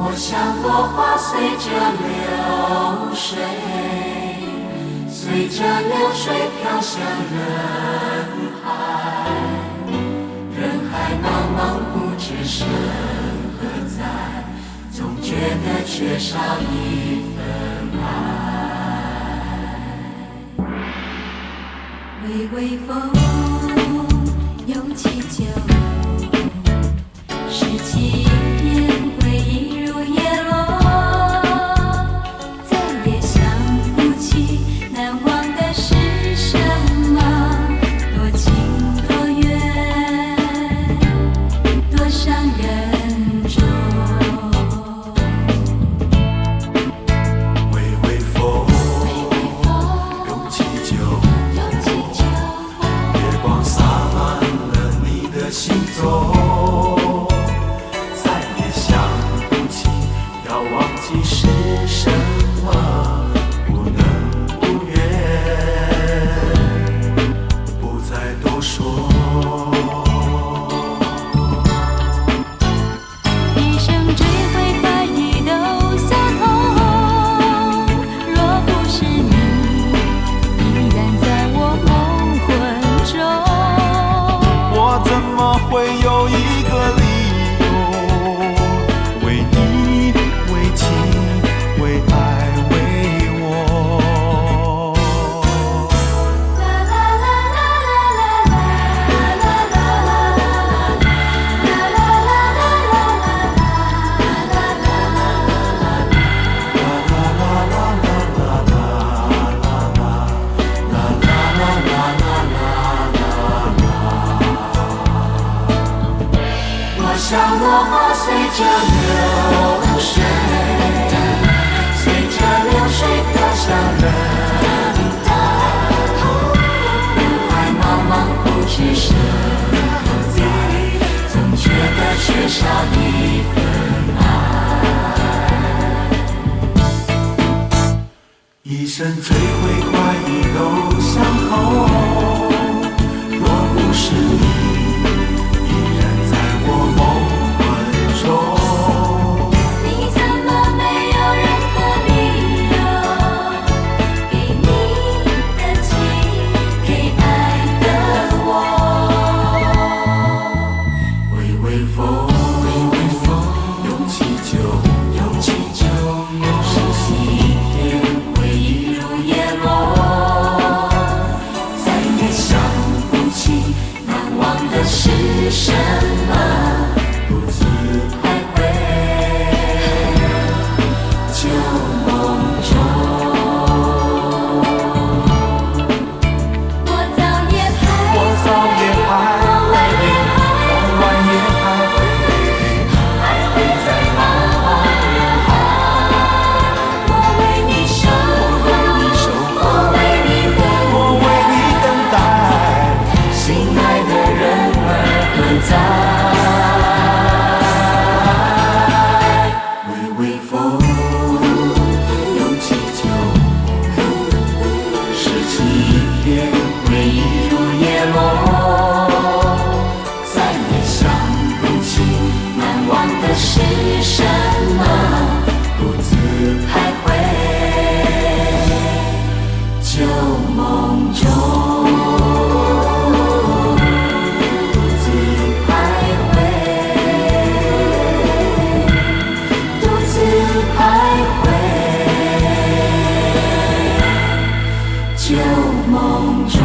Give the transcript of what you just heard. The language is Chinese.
我像落花随着流水，随着流水飘向人海，人海茫茫不知身何在，总觉得缺少一份爱。微微风，又起酒，拾起烟回忆如叶落，再也想不起难忘的是什么，多情多远，多伤人中。微微风，又起酒，月光洒满了你的行踪。是什么不能不愿，不再多说。一生追悔快意都相同，若不是你依然在我梦魂中，我怎么会有一个理由为你为情为爱为我。我像落花随着流水，随着流水飘向人海，人海茫茫不知身何在，总觉得缺少一份爱。一生追悔快意都相同，若不是你依然在我梦魂中。你怎么没有任何理由给你的情，给爱的我？微微风，又起酒，拾起一片回忆如叶落，再也想不起难忘的是什么，独自徘徊旧梦中。我早也徘徊，梦幻也徘徊在茫茫人海。我为你守候，我为你等待，心爱的人儿何在？微微风，又起酒，拾起一片回忆如叶落，再也想不起难忘的是什么，独自徘徊旧梦中，独自徘徊，独自徘徊旧梦中。